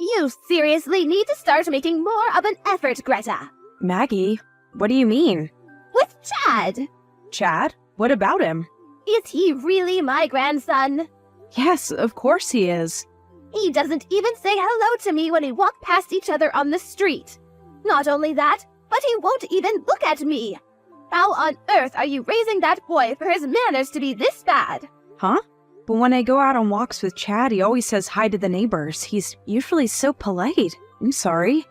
You seriously need to start making more of an effort, Greta. Maggie, what do you mean? With Chad. Chad? What about him? Is he really my grandson? Yes, of course he is. He doesn't even say hello to me when we walk past each other on the street. Not only that, but he won't even look at me. How on earth are you raising that boy for his manners to be this bad? Huh? But when I go out on walks with Chad, he always says hi to the neighbors. He's usually so polite. I'm sorry.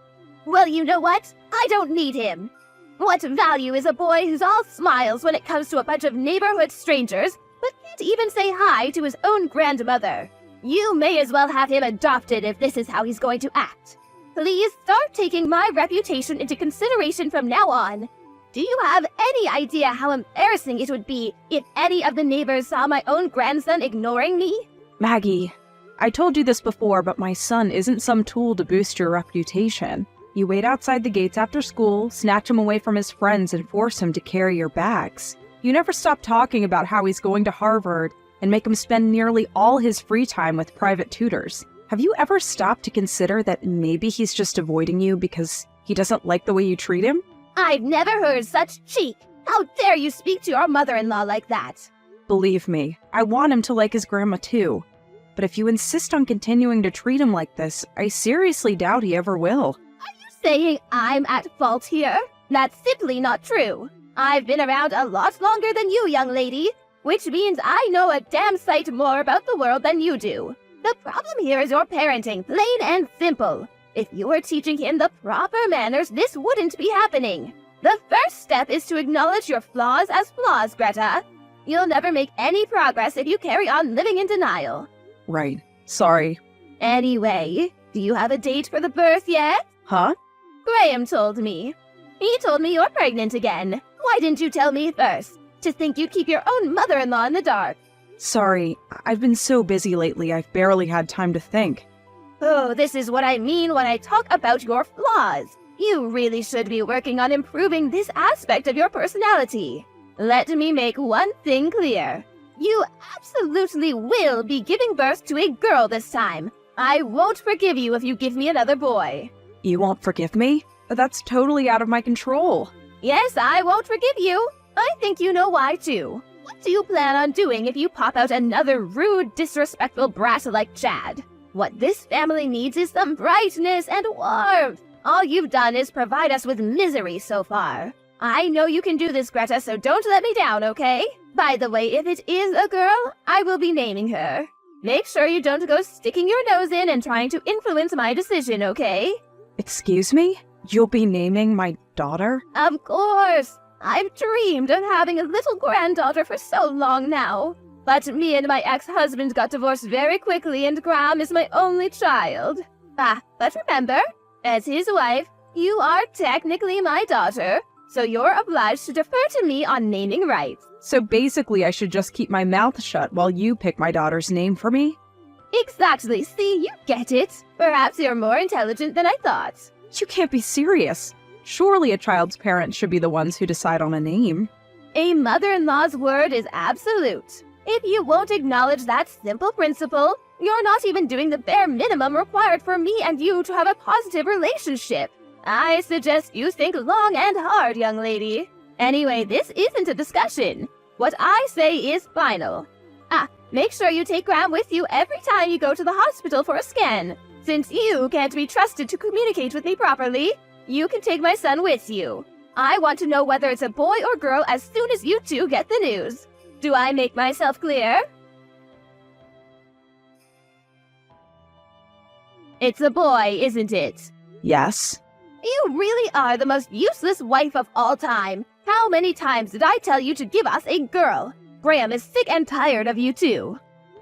Well, you know what? I don't need him. What value is a boy who's all smiles when it comes to a bunch of neighborhood strangers, but can't even say hi to his own grandmother? You may as well have him adopted if this is how he's going to act. Please start taking my reputation into consideration from now on. Do you have any idea how embarrassing it would be if any of the neighbors saw my own grandson ignoring me? Maggie, I told you this before, but my son isn't some tool to boost your reputation. You wait outside the gates after school, snatch him away from his friends, and force him to carry your bags. You never stop talking about how he's going to Harvard and make him spend nearly all his free time with private tutors. Have you ever stopped to consider that maybe he's just avoiding you because he doesn't like the way you treat him? I've never heard such cheek. How dare you speak to your mother-in-law like that? Believe me, I want him to like his grandma too. But if you insist on continuing to treat him like this, I seriously doubt he ever will. Are you saying I'm at fault here? That's simply not true. I've been around a lot longer than you, young lady, which means I know a damn sight more about the world than you do. The problem here is your parenting, plain and simple. If you were teaching him the proper manners, this wouldn't be happening. The first step is to acknowledge your flaws as flaws, Greta. You'll never make any progress if you carry on living in denial. Right. Sorry. Anyway, do you have a date for the birth yet? Huh? Graham told me. He told me you're pregnant again. Why didn't you tell me first? To think you'd keep your own mother-in-law in the dark. Sorry, I've been so busy lately I've barely had time to think. Oh, this is what I mean when I talk about your flaws. You really should be working on improving this aspect of your personality. Let me make one thing clear. You absolutely will be giving birth to a girl this time. I won't forgive you if you give me another boy. You won't forgive me? That's totally out of my control. Yes, I won't forgive you. I think you know why, too. What do you plan on doing if you pop out another rude, disrespectful brat like Chad? What this family needs is some brightness and warmth. All you've done is provide us with misery so far. I know you can do this, Greta, so don't let me down, okay? By the way, if it is a girl, I will be naming her. Make sure you don't go sticking your nose in and trying to influence my decision, okay? Excuse me? You'll be naming my daughter? Of course! I've dreamed of having a little granddaughter for so long now. But me and my ex-husband got divorced very quickly and Graham is my only child. But remember, as his wife, you are technically my daughter, so you're obliged to defer to me on naming rights. So basically I should just keep my mouth shut while you pick my daughter's name for me? Exactly, see, you get it. Perhaps you're more intelligent than I thought. You can't be serious. Surely a child's parents should be the ones who decide on a name. A mother-in-law's word is absolute. If you won't acknowledge that simple principle, you're not even doing the bare minimum required for me and you to have a positive relationship. I suggest you think long and hard, young lady. Anyway, this isn't a discussion. What I say is final. Make sure you take Graham with you every time you go to the hospital for a scan. Since you can't be trusted to communicate with me properly, you can take my son with you. I want to know whether it's a boy or girl as soon as you two get the news. Do I make myself clear? It's a boy, isn't it? Yes. You really are the most useless wife of all time. How many times did I tell you to give us a girl? Graham is sick and tired of you too.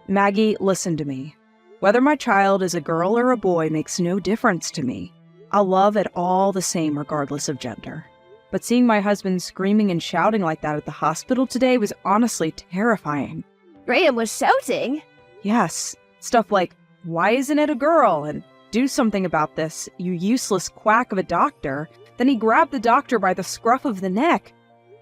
Maggie, listen to me. Whether my child is a girl or a boy makes no difference to me. I'll love it all the same regardless of gender. But seeing my husband screaming and shouting like that at the hospital today was honestly terrifying. Graham was shouting? Yes. Stuff like, why isn't it a girl? And do something about this, you useless quack of a doctor. Then he grabbed the doctor by the scruff of the neck.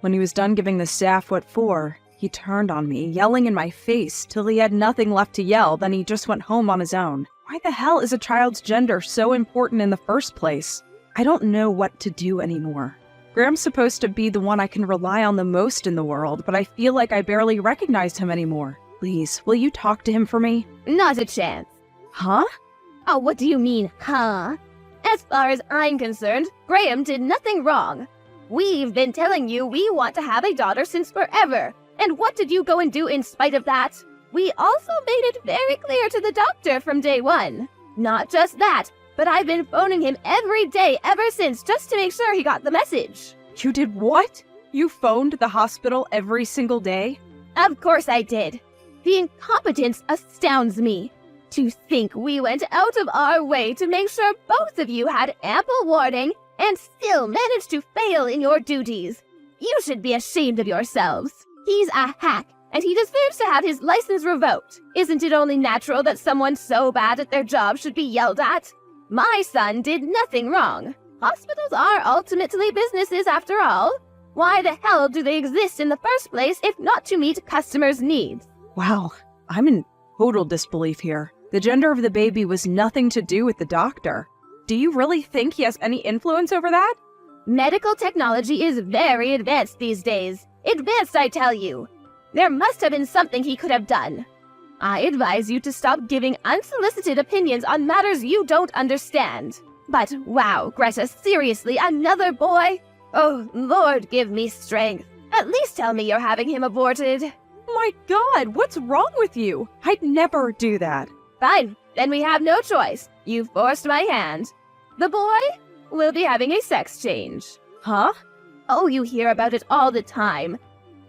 When he was done giving the staff what for, he turned on me, yelling in my face till he had nothing left to yell, then he just went home on his own. Why the hell is a child's gender so important in the first place? I don't know what to do anymore. Graham's supposed to be the one I can rely on the most in the world, but I feel like I barely recognize him anymore. Please, will you talk to him for me? Not a chance. Huh? Oh, what do you mean, huh? As far as I'm concerned, Graham did nothing wrong. We've been telling you we want to have a daughter since forever. And what did you go and do in spite of that? We also made it very clear to the doctor from day one. Not just that, but I've been phoning him every day ever since just to make sure he got the message. You did what? You phoned the hospital every single day? Of course I did. The incompetence astounds me. To think we went out of our way to make sure both of you had ample warning and still managed to fail in your duties. You should be ashamed of yourselves. He's a hack, and he deserves to have his license revoked. Isn't it only natural that someone so bad at their job should be yelled at? My son did nothing wrong. Hospitals are ultimately businesses after all. Why the hell do they exist in the first place if not to meet customers' needs? Wow, I'm in total disbelief here. The gender of the baby was nothing to do with the doctor. Do you really think he has any influence over that? Medical technology is very advanced these days. Advanced, I tell you. There must have been something he could have done. I advise you to stop giving unsolicited opinions on matters you don't understand. But wow, Greta, seriously, another boy? Oh, Lord, give me strength. At least tell me you're having him aborted. My God, what's wrong with you? I'd never do that. Fine, then we have no choice. You forced my hand. The boy will be having a sex change. Huh? Oh, you hear about it all the time.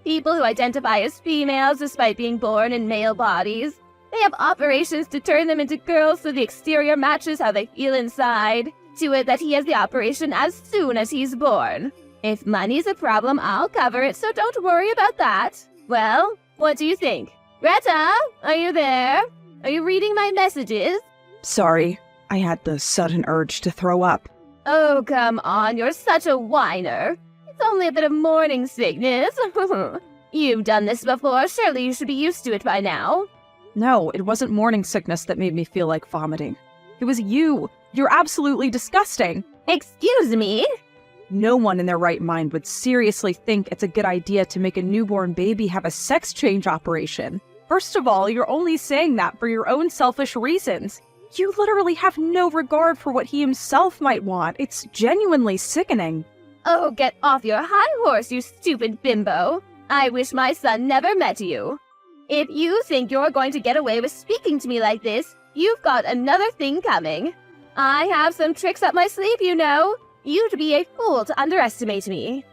People who identify as females despite being born in male bodies. They have operations to turn them into girls so the exterior matches how they feel inside. To it that he has the operation as soon as he's born. If money's a problem, I'll cover it, so don't worry about that. Well, what do you think? Greta, are you there? Are you reading my messages? Sorry, I had the sudden urge to throw up. Oh, come on, you're such a whiner. It's only a bit of morning sickness. You've done this before, surely you should be used to it by now. No, it wasn't morning sickness that made me feel like vomiting. It was you. You're absolutely disgusting. Excuse me? No one in their right mind would seriously think it's a good idea to make a newborn baby have a sex change operation. First of all, you're only saying that for your own selfish reasons. You literally have no regard for what he himself might want. It's genuinely sickening. Oh, get off your high horse, you stupid bimbo. I wish my son never met you. If you think you're going to get away with speaking to me like this, you've got another thing coming. I have some tricks up my sleeve, you know. You'd be a fool to underestimate me.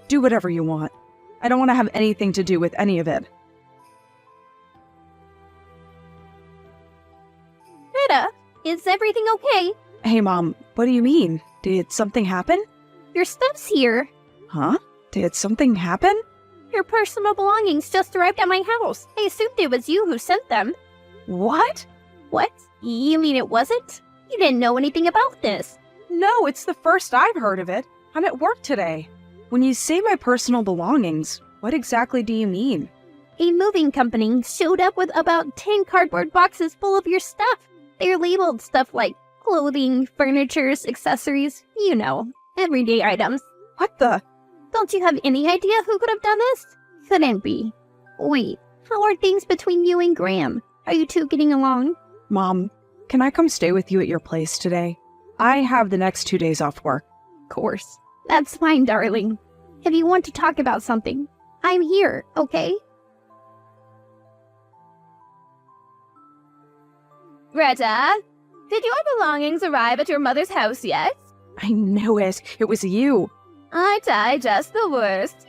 Do whatever you want. I don't want to have anything to do with any of it. Greta, is everything okay? Hey, Mom, what do you mean? Did something happen? Your stuff's here. Huh? Did something happen? Your personal belongings just arrived at my house. I assumed it was you who sent them. What? What? You mean it wasn't? You didn't know anything about this. No, it's the first I've heard of it. I'm at work today. When you say my personal belongings, what exactly do you mean? A moving company showed up with about 10 cardboard boxes full of your stuff. They're labeled stuff like clothing, furniture, accessories, you know, everyday items. What the? Don't you have any idea who could have done this? Couldn't be. Wait, how are things between you and Graham? Are you two getting along? Mom, can I come stay with you at your place today? I have the next 2 days off work. Of course. That's fine, darling. If you want to talk about something, I'm here, okay? Greta, did your belongings arrive at your mother's house yet? I knew it. It was you. Aren't I just the worst?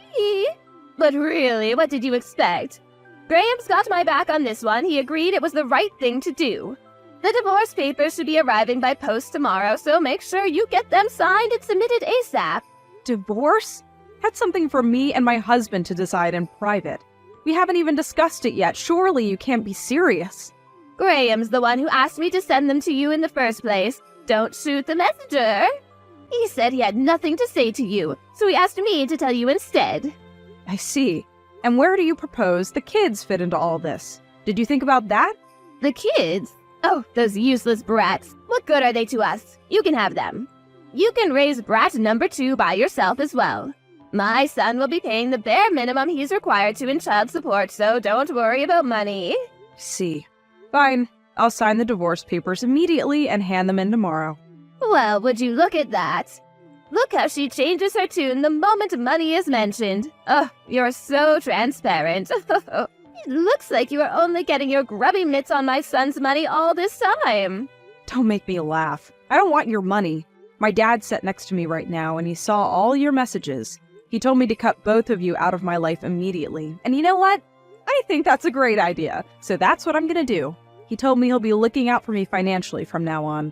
But really, what did you expect? Graham's got my back on this one. He agreed it was the right thing to do. The divorce papers should be arriving by post tomorrow, so make sure you get them signed and submitted ASAP. Divorce? That's something for me and my husband to decide in private. We haven't even discussed it yet. Surely you can't be serious. Graham's the one who asked me to send them to you in the first place. Don't shoot the messenger. He said he had nothing to say to you, so he asked me to tell you instead. I see. And where do you propose the kids fit into all this? Did you think about that? The kids? Oh, those useless brats. What good are they to us? You can have them. You can raise brat number 2 by yourself as well. My son will be paying the bare minimum he's required to in child support, so don't worry about money. See. Fine. I'll sign the divorce papers immediately and hand them in tomorrow. Well, would you look at that? Look how she changes her tune the moment money is mentioned. Oh, you're so transparent. It looks like you are only getting your grubby mitts on my son's money all this time. Don't make me laugh. I don't want your money. My dad sat next to me right now and he saw all your messages. He told me to cut both of you out of my life immediately. And you know what? I think that's a great idea. So that's what I'm gonna do. He told me he'll be looking out for me financially from now on.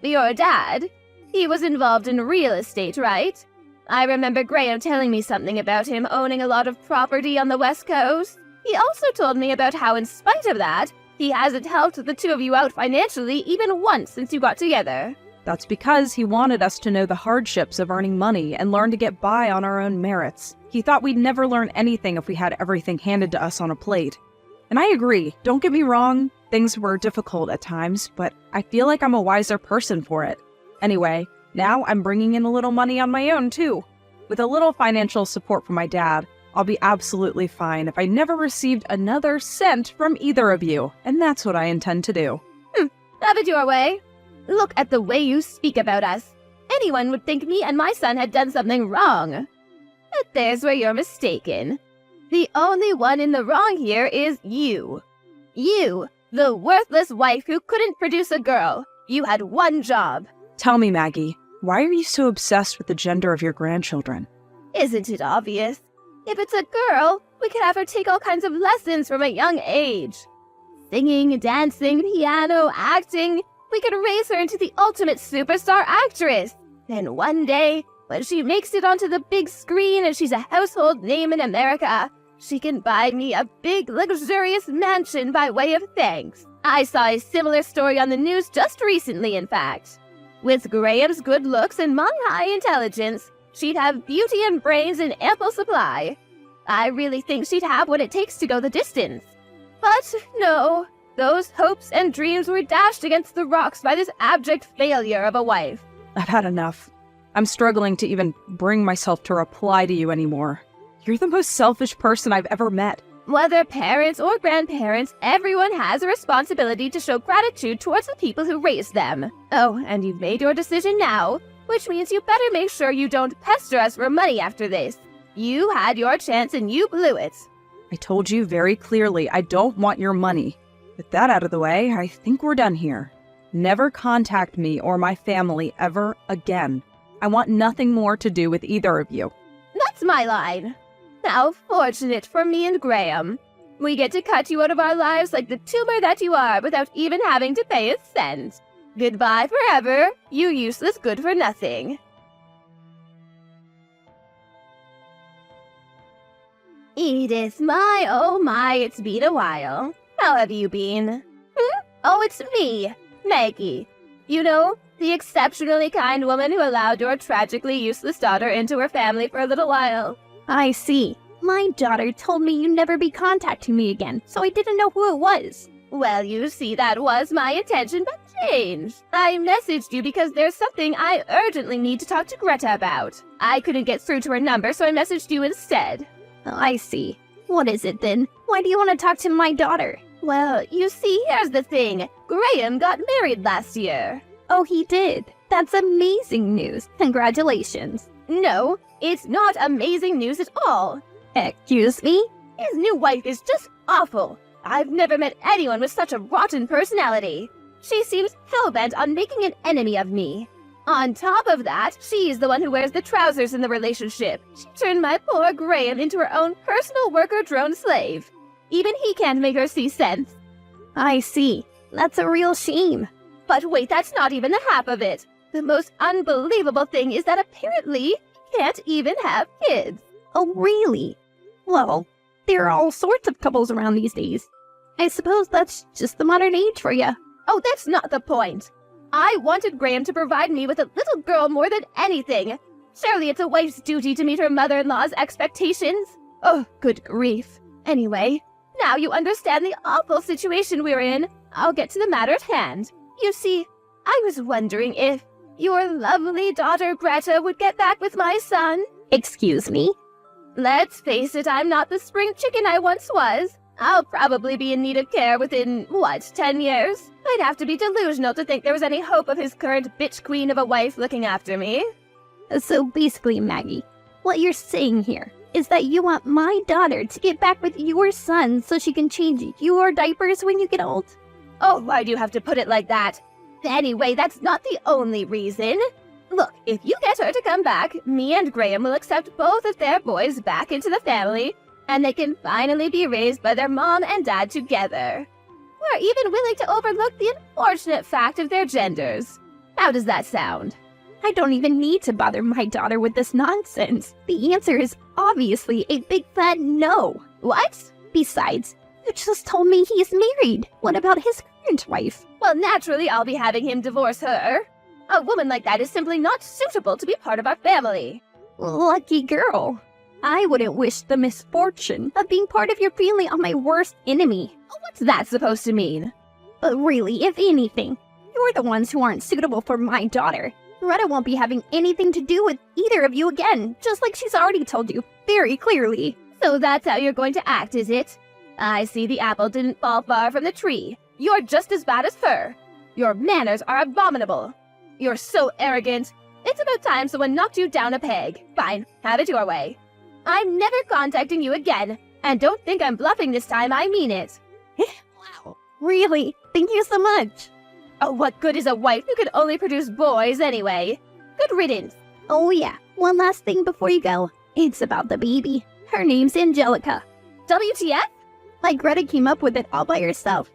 Your dad? He was involved in real estate, right? I remember Graham telling me something about him owning a lot of property on the West Coast. He also told me about how, in spite of that, he hasn't helped the two of you out financially even once since you got together. That's because he wanted us to know the hardships of earning money and learn to get by on our own merits. He thought we'd never learn anything if we had everything handed to us on a plate. And I agree, don't get me wrong, things were difficult at times, but I feel like I'm a wiser person for it. Anyway, now I'm bringing in a little money on my own too. With a little financial support from my dad, I'll be absolutely fine if I never received another cent from either of you, and that's what I intend to do. Have it your way. Look at the way you speak about us. Anyone would think me and my son had done something wrong. But there's where you're mistaken. The only one in the wrong here is you. You, the worthless wife who couldn't produce a girl. You had one job. Tell me, Maggie, why are you so obsessed with the gender of your grandchildren? Isn't it obvious? If it's a girl, we could have her take all kinds of lessons from a young age. Singing, dancing, piano, acting. We could raise her into the ultimate superstar actress. Then one day, when she makes it onto the big screen and she's a household name in America, she can buy me a big, luxurious mansion by way of thanks. I saw a similar story on the news just recently, in fact. With Graham's good looks and my high intelligence, she'd have beauty and brains in ample supply. I really think she'd have what it takes to go the distance. But no, those hopes and dreams were dashed against the rocks by this abject failure of a wife. I've had enough. I'm struggling to even bring myself to reply to you anymore. You're the most selfish person I've ever met. Whether parents or grandparents, everyone has a responsibility to show gratitude towards the people who raised them. Oh, and you've made your decision now, which means you better make sure you don't pester us for money after this. You had your chance and you blew it. I told you very clearly I don't want your money. With that out of the way, I think we're done here. Never contact me or my family ever again. I want nothing more to do with either of you. That's my line. How fortunate for me and Graham. We get to cut you out of our lives like the tumor that you are without even having to pay a cent. Goodbye forever, you useless good-for-nothing. Edith, oh my, it's been a while. How have you been? Oh, it's me, Maggie. You know, the exceptionally kind woman who allowed your tragically useless daughter into her family for a little while. I see. My daughter told me you'd never be contacting me again, so I didn't know who it was. Well, you see, that was my intention, but changed. I messaged you because there's something I urgently need to talk to Greta about. I couldn't get through to her number, so I messaged you instead. I see. What is it then? Why do you want to talk to my daughter? Well, you see, here's the thing. Graham got married last year. Oh, he did? That's amazing news. Congratulations. No, it's not amazing news at all. Excuse me? His new wife is just awful. I've never met anyone with such a rotten personality. She seems hell-bent on making an enemy of me. On top of that, she's the one who wears the trousers in the relationship. She turned my poor Graham into her own personal worker drone slave. Even he can't make her see sense. I see. That's a real shame. But wait, that's not even the half of it. The most unbelievable thing is that apparently he can't even have kids. Oh, really? Well, there are all sorts of couples around these days. I suppose that's just the modern age for you. Oh, that's not the point. I wanted Graham to provide me with a little girl more than anything. Surely it's a wife's duty to meet her mother-in-law's expectations. Oh, good grief. Anyway, now you understand the awful situation we're in. I'll get to the matter at hand. You see, I was wondering if your lovely daughter Greta would get back with my son. Excuse me? Let's face it, I'm not the spring chicken I once was. I'll probably be in need of care within, 10 years? I'd have to be delusional to think there was any hope of his current bitch queen of a wife looking after me. So basically, Maggie, what you're saying here is that you want my daughter to get back with your son so she can change your diapers when you get old? Oh, why do you have to put it like that? Anyway, that's not the only reason. Look, if you get her to come back, me and Graham will accept both of their boys back into the family, and they can finally be raised by their mom and dad together. We're even willing to overlook the unfortunate fact of their genders. How does that sound? I don't even need to bother my daughter with this nonsense. The answer is obviously a big fat no. What? Besides, you just told me he's married. What about his current wife? Well, naturally, I'll be having him divorce her. A woman like that is simply not suitable to be part of our family. Lucky girl. I wouldn't wish the misfortune of being part of your family on my worst enemy. What's that supposed to mean? But really, if anything, you're the ones who aren't suitable for my daughter. Greta won't be having anything to do with either of you again, just like she's already told you very clearly. So that's how you're going to act, is it? I see the apple didn't fall far from the tree. You're just as bad as her. Your manners are abominable. You're so arrogant. It's about time someone knocked you down a peg. Fine, have it your way. I'm never contacting you again, and don't think I'm bluffing this time, I mean it. Wow, really? Thank you so much. Oh, what good is a wife who can only produce boys anyway? Good riddance. Oh yeah, one last thing before you go. It's about the baby. Her name's Angelica. WTF? Like Greta came up with it all by herself.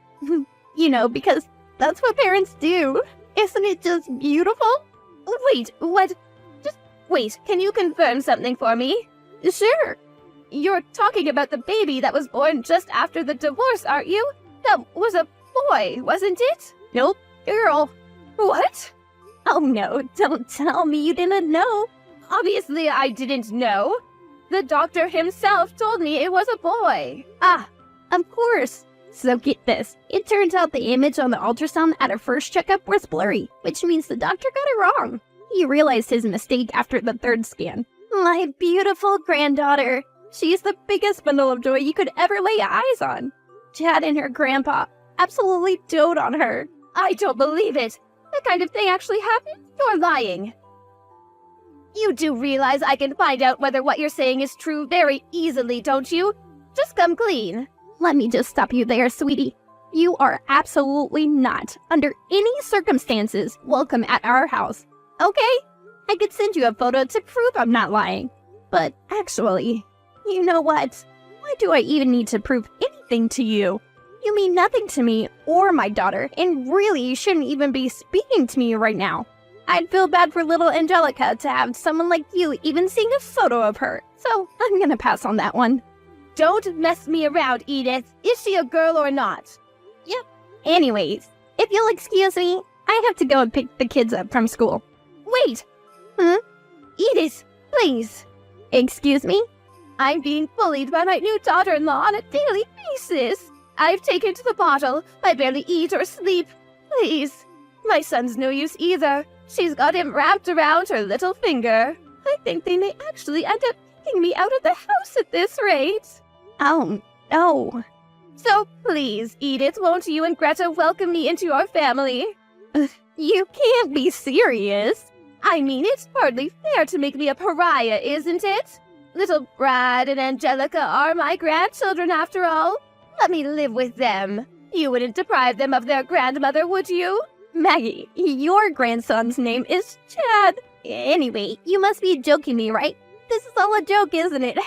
Because that's what parents do. Isn't it just beautiful? Wait, what? Just wait, can you confirm something for me? Sure. You're talking about the baby that was born just after the divorce, aren't you? That was a boy, wasn't it? Nope, girl. What? Oh no, don't tell me you didn't know. Obviously I didn't know. The doctor himself told me it was a boy. Ah, of course. So get this. It turns out the image on the ultrasound at her first checkup was blurry, which means the doctor got it wrong. He realized his mistake after the third scan. My beautiful granddaughter. She's the biggest bundle of joy you could ever lay eyes on. Chad and her grandpa absolutely dote on her. I don't believe it. That kind of thing actually happened? You're lying. You do realize I can find out whether what you're saying is true very easily, don't you? Just come clean. Let me just stop you there, sweetie. You are absolutely not, under any circumstances, welcome at our house. Okay? I could send you a photo to prove I'm not lying. But actually, you know what? Why do I even need to prove anything to you? You mean nothing to me or my daughter, and really you shouldn't even be speaking to me right now. I'd feel bad for little Angelica to have someone like you even seeing a photo of her, so I'm gonna pass on that one. Don't mess me around, Edith. Is she a girl or not? Yep. Anyways, if you'll excuse me, I have to go and pick the kids up from school. Wait! Edith, please. Excuse me? I'm being bullied by my new daughter-in-law on a daily basis. I've taken to the bottle. I barely eat or sleep. Please. My son's no use either. She's got him wrapped around her little finger. I think they may actually end up kicking me out of the house at this rate. Oh, no. So please, Edith, won't you and Greta welcome me into your family? You can't be serious. I mean, it's hardly fair to make me a pariah, isn't it? Little Brad and Angelica are my grandchildren after all. Let me live with them. You wouldn't deprive them of their grandmother, would you? Maggie, your grandson's name is Chad. Anyway, you must be joking me, right? This is all a joke, isn't it?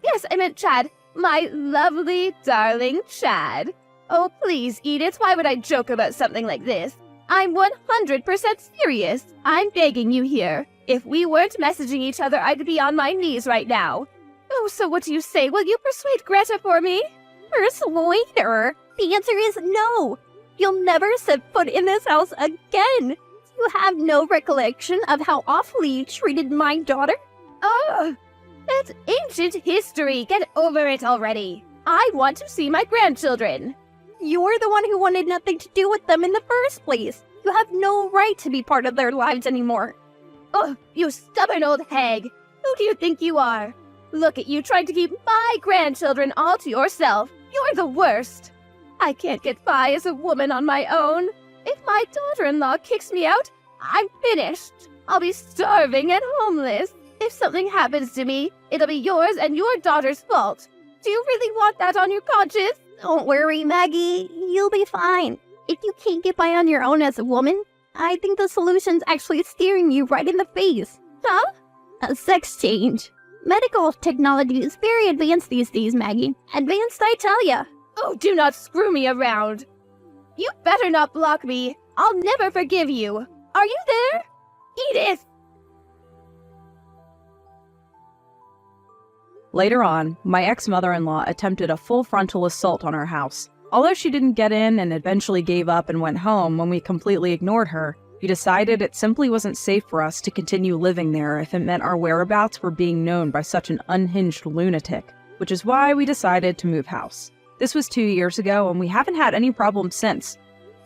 Yes, I meant Chad. My lovely, darling Chad. Oh, please, Edith, why would I joke about something like this? I'm 100% serious. I'm begging you here. If we weren't messaging each other, I'd be on my knees right now. Oh, so what do you say? Will you persuade Greta for me? Persuade her? The answer is no. You'll never set foot in this house again. You have no recollection of how awfully you treated my daughter? Oh, that's ancient history. Get over it already. I want to see my grandchildren. You're the one who wanted nothing to do with them in the first place. You have no right to be part of their lives anymore. Oh, you stubborn old hag! Who do you think you are? Look at you trying to keep my grandchildren all to yourself. You're the worst. I can't get by as a woman on my own. If my daughter-in-law kicks me out, I'm finished. I'll be starving and homeless. If something happens to me, it'll be yours and your daughter's fault. Do you really want that on your conscience? Don't worry, Maggie. You'll be fine. If you can't get by on your own as a woman, I think the solution's actually staring you right in the face. Huh? A sex change. Medical technology is very advanced these days, Maggie. Advanced, I tell ya. Oh, do not screw me around. You better not block me. I'll never forgive you. Are you there? Edith! Later on, my ex-mother-in-law attempted a full frontal assault on our house. Although she didn't get in and eventually gave up and went home when we completely ignored her, we decided it simply wasn't safe for us to continue living there if it meant our whereabouts were being known by such an unhinged lunatic, which is why we decided to move house. This was 2 years ago, and we haven't had any problems since.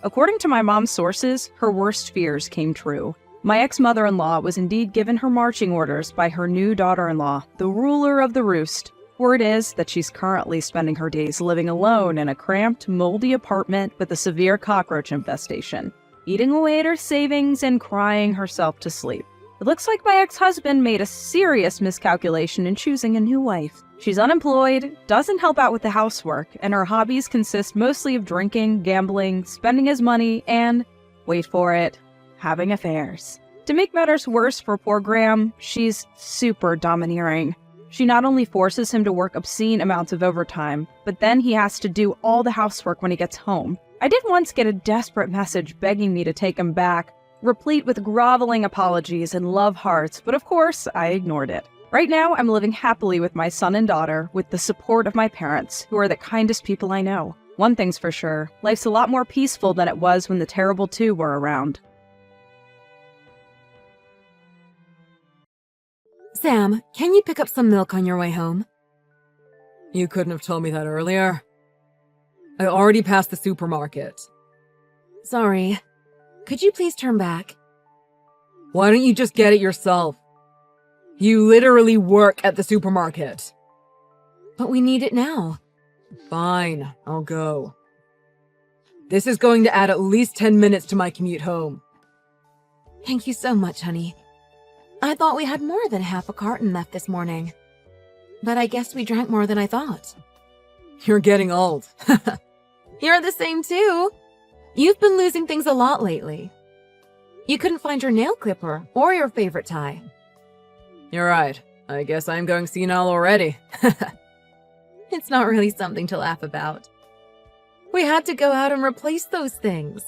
According to my mom's sources, her worst fears came true. My ex-mother-in-law was indeed given her marching orders by her new daughter-in-law, the ruler of the roost. Word is that she's currently spending her days living alone in a cramped, moldy apartment with a severe cockroach infestation, eating away at her savings and crying herself to sleep. It looks like my ex-husband made a serious miscalculation in choosing a new wife. She's unemployed, doesn't help out with the housework, and her hobbies consist mostly of drinking, gambling, spending his money, and, wait for it, having affairs. To make matters worse for poor Graham, she's super domineering. She not only forces him to work obscene amounts of overtime, but then he has to do all the housework when he gets home. I did once get a desperate message begging me to take him back, replete with groveling apologies and love hearts, but of course, I ignored it. Right now, I'm living happily with my son and daughter with the support of my parents, who are the kindest people I know. One thing's for sure, life's a lot more peaceful than it was when the terrible two were around. Sam, can you pick up some milk on your way home? You couldn't have told me that earlier. I already passed the supermarket. Sorry. Could you please turn back? Why don't you just get it yourself? You literally work at the supermarket. But we need it now. Fine, I'll go. This is going to add at least 10 minutes to my commute home. Thank you so much, honey. I thought we had more than half a carton left this morning. But I guess we drank more than I thought. You're getting old. You're the same too. You've been losing things a lot lately. You couldn't find your nail clipper or your favorite tie. You're right. I guess I'm going senile already. It's not really something to laugh about. We had to go out and replace those things.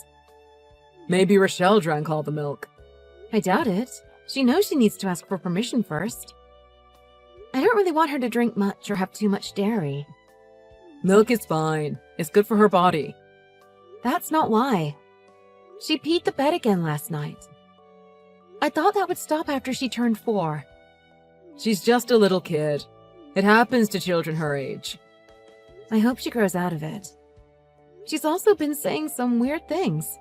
Maybe Rochelle drank all the milk. I doubt it. She knows she needs to ask for permission first. I don't really want her to drink much or have too much dairy. Milk is fine. It's good for her body. That's not why. She peed the bed again last night. I thought that would stop after she turned 4. She's just a little kid. It happens to children her age. I hope she grows out of it. She's also been saying some weird things.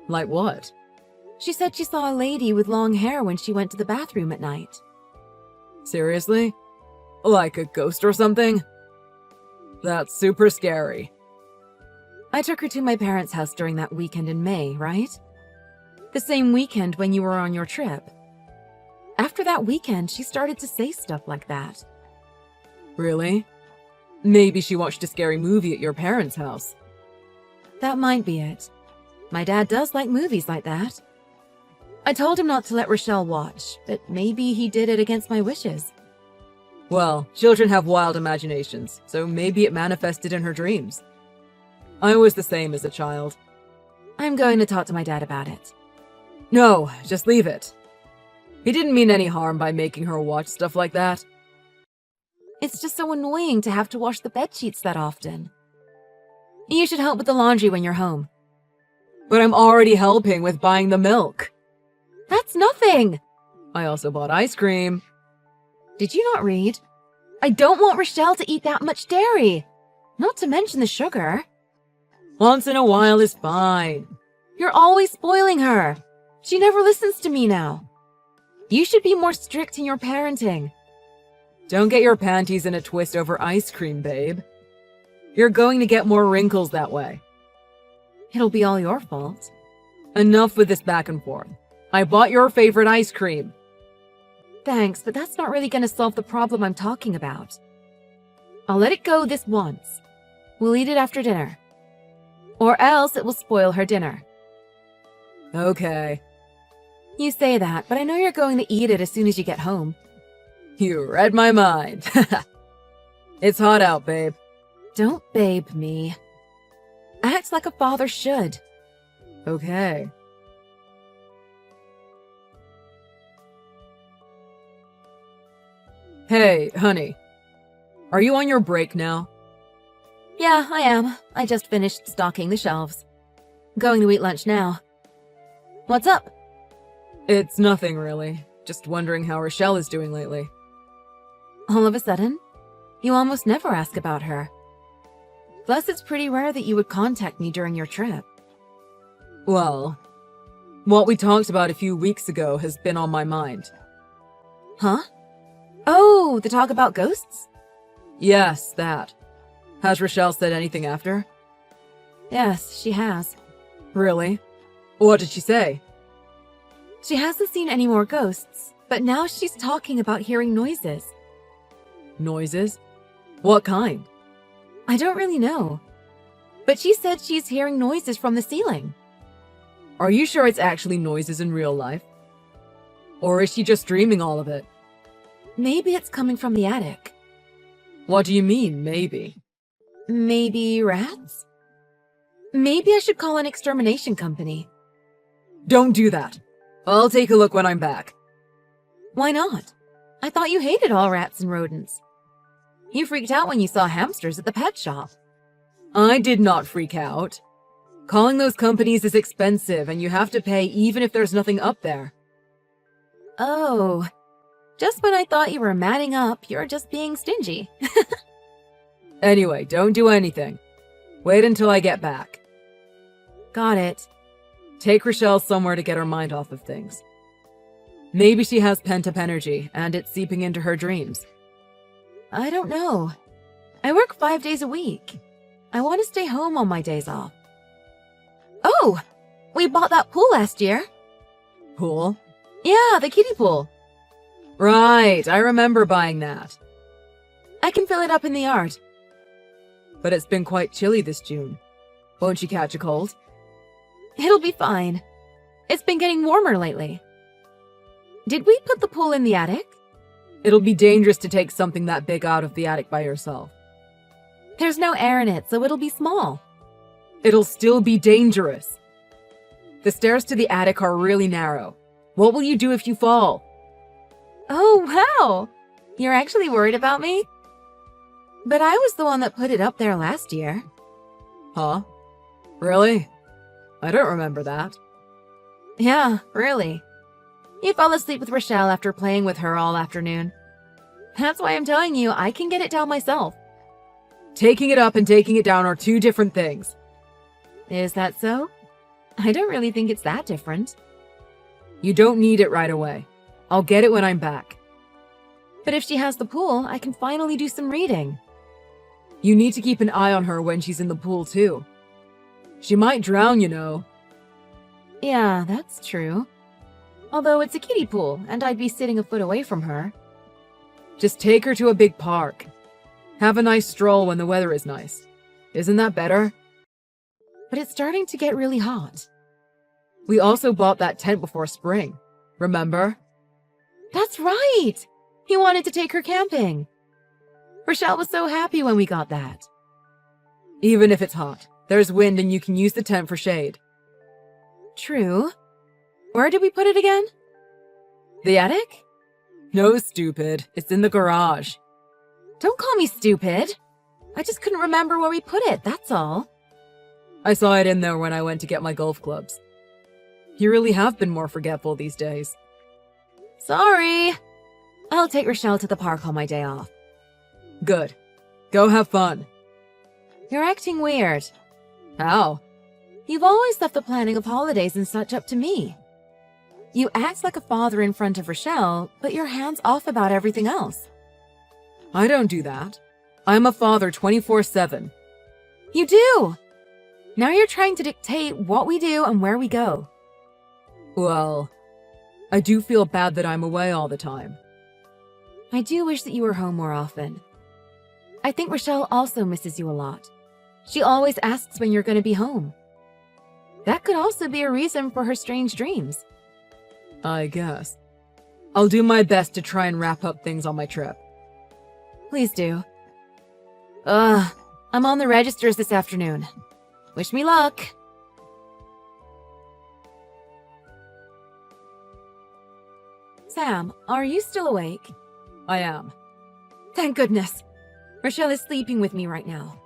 Like what? She said she saw a lady with long hair when she went to the bathroom at night. Seriously? Like a ghost or something? That's super scary. I took her to my parents' house during that weekend in May, right? The same weekend when you were on your trip. After that weekend, she started to say stuff like that. Really? Maybe she watched a scary movie at your parents' house. That might be it. My dad does like movies like that. I told him not to let Rochelle watch, but maybe he did it against my wishes. Well, children have wild imaginations, so maybe it manifested in her dreams. I was the same as a child. I'm going to talk to my dad about it. No, just leave it. He didn't mean any harm by making her watch stuff like that. It's just so annoying to have to wash the bedsheets that often. You should help with the laundry when you're home. But I'm already helping with buying the milk. That's nothing! I also bought ice cream. Did you not read? I don't want Rochelle to eat that much dairy. Not to mention the sugar. Once in a while is fine. You're always spoiling her. She never listens to me now. You should be more strict in your parenting. Don't get your panties in a twist over ice cream, babe. You're going to get more wrinkles that way. It'll be all your fault. Enough with this back and forth. I bought your favorite ice cream. Thanks, but that's not really going to solve the problem I'm talking about. I'll let it go this once. We'll eat it after dinner. Or else it will spoil her dinner. Okay. You say that, but I know you're going to eat it as soon as you get home. You read my mind. It's hot out, babe. Don't babe me. Act like a father should. Okay. Hey, honey. Are you on your break now? Yeah, I am. I just finished stocking the shelves. Going to eat lunch now. What's up? It's nothing, really. Just wondering how Rochelle is doing lately. All of a sudden? You almost never ask about her. Plus, it's pretty rare that you would contact me during your trip. Well, what we talked about a few weeks ago has been on my mind. Huh? Oh, the talk about ghosts? Yes, that. Has Rochelle said anything after? Yes, she has. Really? What did she say? She hasn't seen any more ghosts, but now she's talking about hearing noises. Noises? What kind? I don't really know. But she said she's hearing noises from the ceiling. Are you sure it's actually noises in real life? Or is she just dreaming all of it? Maybe it's coming from the attic. What do you mean, maybe? Maybe rats? Maybe I should call an extermination company. Don't do that. I'll take a look when I'm back. Why not? I thought you hated all rats and rodents. You freaked out when you saw hamsters at the pet shop. I did not freak out. Calling those companies is expensive and you have to pay even if there's nothing up there. Oh, just when I thought you were manning up, you're just being stingy. Anyway, don't do anything. Wait until I get back. Got it. Take Rochelle somewhere to get her mind off of things. Maybe she has pent-up energy and it's seeping into her dreams. I don't know. I work 5 days a week. I want to stay home on my days off. Oh, we bought that pool last year. Pool? Yeah, the kiddie pool. Right, I remember buying that. I can fill it up in the yard. But it's been quite chilly this June. Won't you catch a cold? It'll be fine. It's been getting warmer lately. Did we put the pool in the attic? It'll be dangerous to take something that big out of the attic by yourself. There's no air in it, so it'll be small. It'll still be dangerous. The stairs to the attic are really narrow. What will you do if you fall? Oh, wow! You're actually worried about me? But I was the one that put it up there last year. Huh? Really? I don't remember that. Yeah, really. You fell asleep with Rochelle after playing with her all afternoon. That's why I'm telling you, I can get it down myself. Taking it up and taking it down are two different things. Is that so? I don't really think it's that different. You don't need it right away. I'll get it when I'm back. But if she has the pool, I can finally do some reading. You need to keep an eye on her when she's in the pool, too. She might drown, you know. Yeah, that's true. Although it's a kiddie pool, and I'd be sitting a foot away from her. Just take her to a big park. Have a nice stroll when the weather is nice. Isn't that better? But it's starting to get really hot. We also bought that tent before spring. Remember? That's right! He wanted to take her camping. Rochelle was so happy when we got that. Even if it's hot, there's wind and you can use the tent for shade. True. Where did we put it again? The attic? No, stupid. It's in the garage. Don't call me stupid. I just couldn't remember where we put it, that's all. I saw it in there when I went to get my golf clubs. You really have been more forgetful these days. Sorry. I'll take Rochelle to the park on my day off. Good. Go have fun. You're acting weird. How? You've always left the planning of holidays and such up to me. You act like a father in front of Rochelle, but you're hands off about everything else. I don't do that. I'm a father 24/7. You do! Now you're trying to dictate what we do and where we go. Well, I do feel bad that I'm away all the time. I do wish that you were home more often. I think Rochelle also misses you a lot. She always asks when you're going to be home. That could also be a reason for her strange dreams. I guess. I'll do my best to try and wrap up things on my trip. Please do. I'm on the registers this afternoon. Wish me luck. Sam, are you still awake? I am. Thank goodness. Rochelle is sleeping with me right now.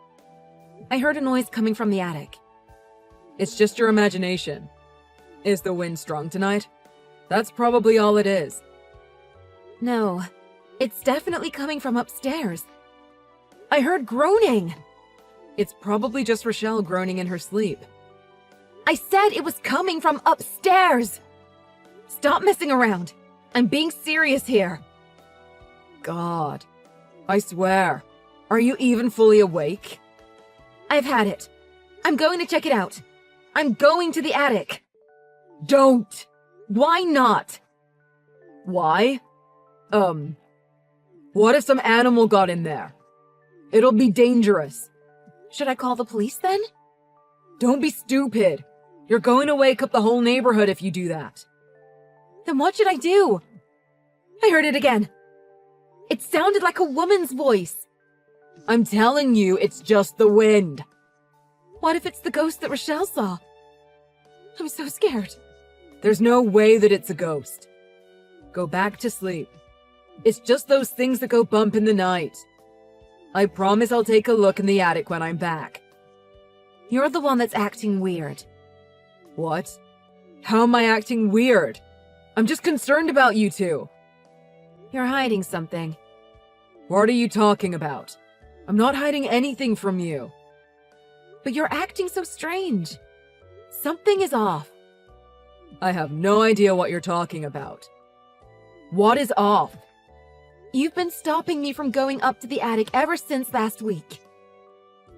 I heard a noise coming from the attic. It's just your imagination. Is the wind strong tonight? That's probably all it is. No, it's definitely coming from upstairs. I heard groaning. It's probably just Rochelle groaning in her sleep. I said it was coming from upstairs. Stop messing around. I'm being serious here. God, I swear. Are you even fully awake? I've had it. I'm going to check it out. I'm going to the attic. Don't. Why not? Why? What if some animal got in there? It'll be dangerous. Should I call the police then? Don't be stupid. You're going to wake up the whole neighborhood if you do that. Then what should I do? I heard it again. It sounded like a woman's voice. I'm telling you, it's just the wind. What if it's the ghost that Rochelle saw? I'm so scared. There's no way that it's a ghost. Go back to sleep. It's just those things that go bump in the night. I promise I'll take a look in the attic when I'm back. You're the one that's acting weird. What? How am I acting weird? I'm just concerned about you two. You're hiding something. What are you talking about? I'm not hiding anything from you. But you're acting so strange. Something is off. I have no idea what you're talking about. What is off? You've been stopping me from going up to the attic ever since last week.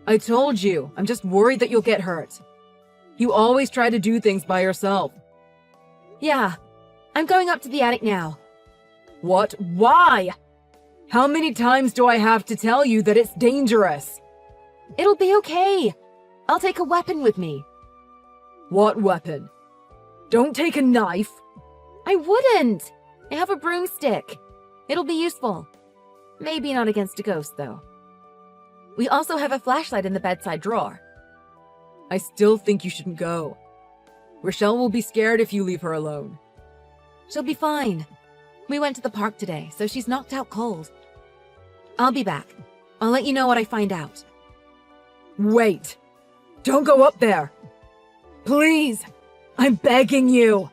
I told you, I'm just worried that you'll get hurt. You always try to do things by yourself. Yeah, I'm going up to the attic now. What? Why? How many times do I have to tell you that it's dangerous? It'll be okay. I'll take a weapon with me. What weapon? Don't take a knife. I wouldn't. I have a broomstick. It'll be useful. Maybe not against a ghost, though. We also have a flashlight in the bedside drawer. I still think you shouldn't go. Rochelle will be scared if you leave her alone. She'll be fine. We went to the park today, so she's knocked out cold. I'll be back. I'll let you know what I find out. Wait! Don't go up there! Please! I'm begging you!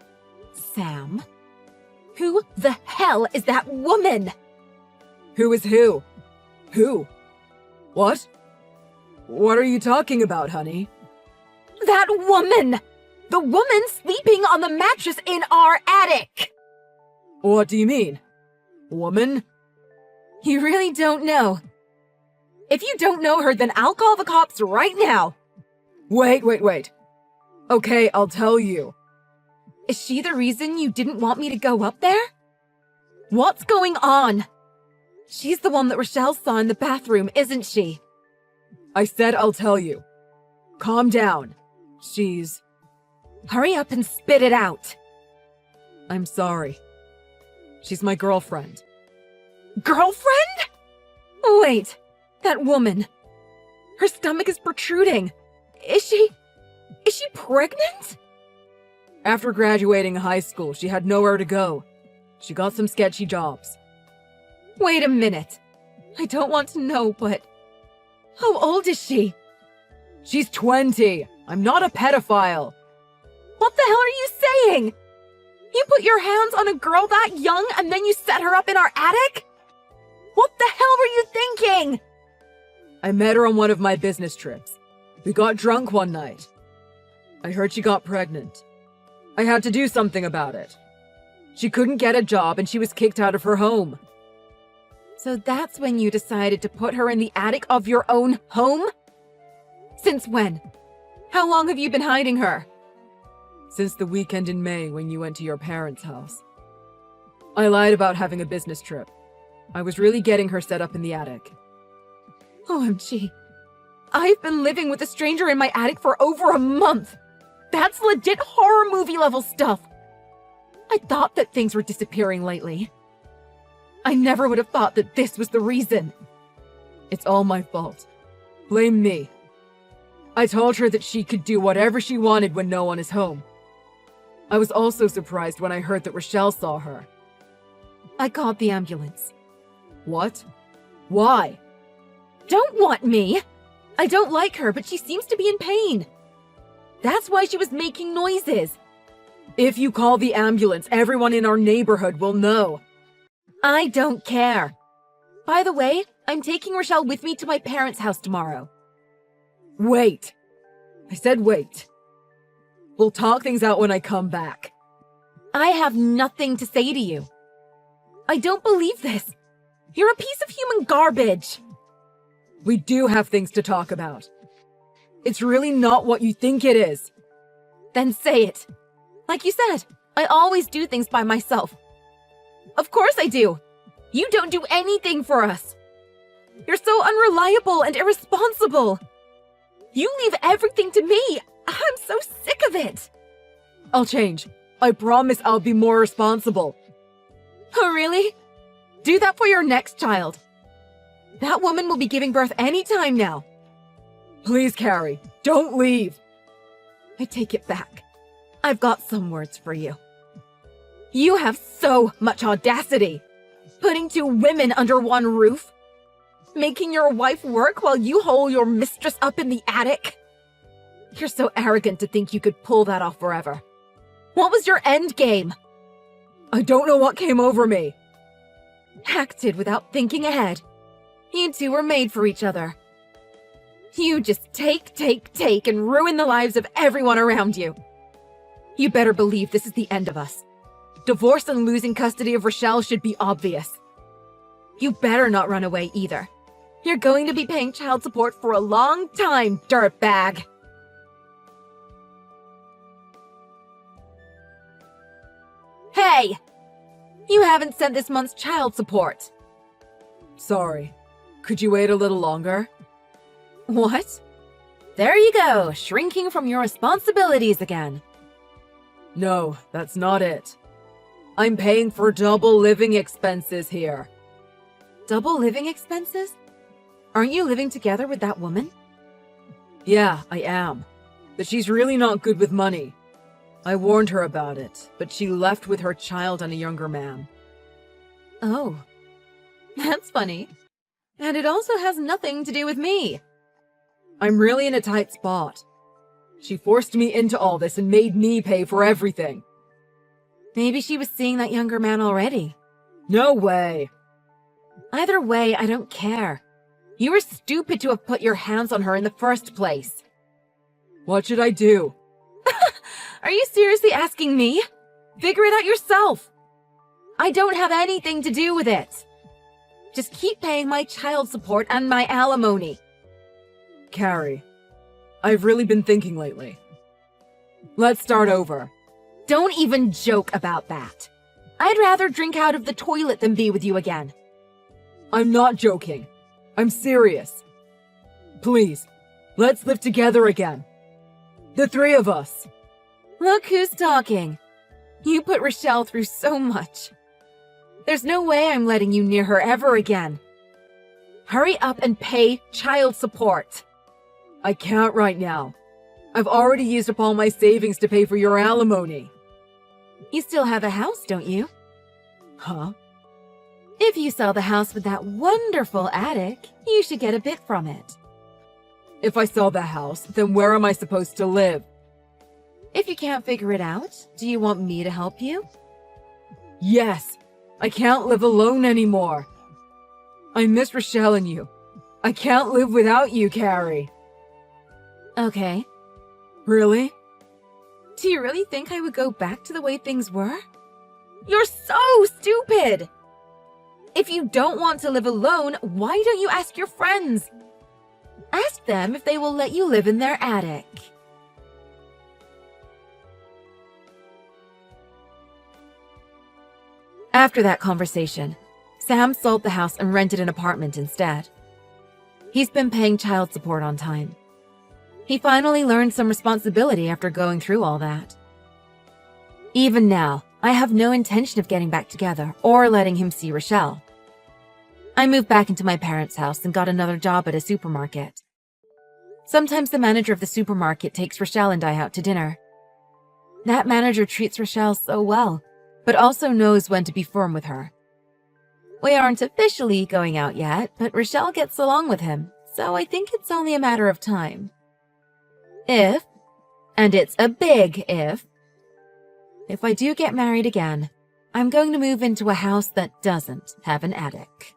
Sam? Who the hell is that woman? Who is who? Who? What? What are you talking about, honey? That woman! The woman sleeping on the mattress in our attic! What do you mean? Woman? You really don't know. If you don't know her, then I'll call the cops right now. Wait. Okay, I'll tell you. Is she the reason you didn't want me to go up there? What's going on? She's the one that Rochelle saw in the bathroom, isn't she? I said I'll tell you. Calm down. She's... Hurry up and spit it out. I'm sorry. She's my girlfriend. Girlfriend? Wait, that woman. Her stomach is protruding. Is she pregnant? After graduating high school, she had nowhere to go. She got some sketchy jobs. Wait a minute. I don't want to know, but... How old is she? She's 20. I'm not a pedophile. What the hell are you saying? You put your hands on a girl that young and then you set her up in our attic? What the hell were you thinking? I met her on one of my business trips. We got drunk one night. I heard she got pregnant. I had to do something about it. She couldn't get a job and she was kicked out of her home. So that's when you decided to put her in the attic of your own home? Since when? How long have you been hiding her? Since the weekend in May when you went to your parents' house. I lied about having a business trip. I was really getting her set up in the attic. OMG. I've been living with a stranger in my attic for over a month. That's legit horror movie level stuff. I thought that things were disappearing lately. I never would have thought that this was the reason. It's all my fault. Blame me. I told her that she could do whatever she wanted when no one is home. I was also surprised when I heard that Rochelle saw her. I called the ambulance. What? Why? Don't want me! I don't like her, but she seems to be in pain. That's why she was making noises. If you call the ambulance, everyone in our neighborhood will know. I don't care. By the way, I'm taking Rochelle with me to my parents' house tomorrow. Wait. I said wait. We'll talk things out when I come back. I have nothing to say to you. I don't believe this. You're a piece of human garbage. We do have things to talk about. It's really not what you think it is. Then say it. Like you said, I always do things by myself. Of course I do. You don't do anything for us. You're so unreliable and irresponsible. You leave everything to me. I'm so sick of it. I'll change. I promise I'll be more responsible. Oh, really? Do that for your next child. That woman will be giving birth any time now. Please, Carrie, don't leave. I take it back. I've got some words for you. You have so much audacity. Putting two women under one roof. Making your wife work while you hole your mistress up in the attic. You're so arrogant to think you could pull that off forever. What was your end game? I don't know what came over me. Acted without thinking ahead. You two were made for each other. You just take, and ruin the lives of everyone around you. You better believe this is the end of us. Divorce and losing custody of Rochelle should be obvious. You better not run away either. You're going to be paying child support for a long time, dirtbag. Hey! You haven't sent this month's child support. Sorry. Could you wait a little longer? What? There you go, shrinking from your responsibilities again. No, that's not it. I'm paying for double living expenses here. Double living expenses? Aren't you living together with that woman? Yeah, I am. But she's really not good with money. I warned her about it, but she left with her child and a younger man. Oh, that's funny. And it also has nothing to do with me. I'm really in a tight spot. She forced me into all this and made me pay for everything. Maybe she was seeing that younger man already. No way. Either way, I don't care. You were stupid to have put your hands on her in the first place. What should I do? Are you seriously asking me? Figure it out yourself. I don't have anything to do with it. Just keep paying my child support and my alimony. Carrie, I've really been thinking lately. Let's start over. Don't even joke about that. I'd rather drink out of the toilet than be with you again. I'm not joking. I'm serious. Please, let's live together again. The three of us. Look who's talking. You put Rochelle through so much. There's no way I'm letting you near her ever again. Hurry up and pay child support. I can't right now. I've already used up all my savings to pay for your alimony. You still have a house, don't you? Huh? If you sell the house with that wonderful attic, you should get a bit from it. If I sell the house, then where am I supposed to live? If you can't figure it out, do you want me to help you? Yes. I can't live alone anymore. I miss Rochelle and you. I can't live without you, Carrie. Okay. Really? Do you really think I would go back to the way things were? You're so stupid! If you don't want to live alone, why don't you ask your friends? Ask them if they will let you live in their attic. After that conversation, Sam sold the house and rented an apartment instead. He's been paying child support on time. He finally learned some responsibility after going through all that. Even now, I have no intention of getting back together or letting him see Rochelle. I moved back into my parents' house and got another job at a supermarket. Sometimes the manager of the supermarket takes Rochelle and I out to dinner. That manager treats Rochelle so well, but also knows when to be firm with her. We aren't officially going out yet, but Rochelle gets along with him, so I think it's only a matter of time. If, and it's a big if I do get married again, I'm going to move into a house that doesn't have an attic.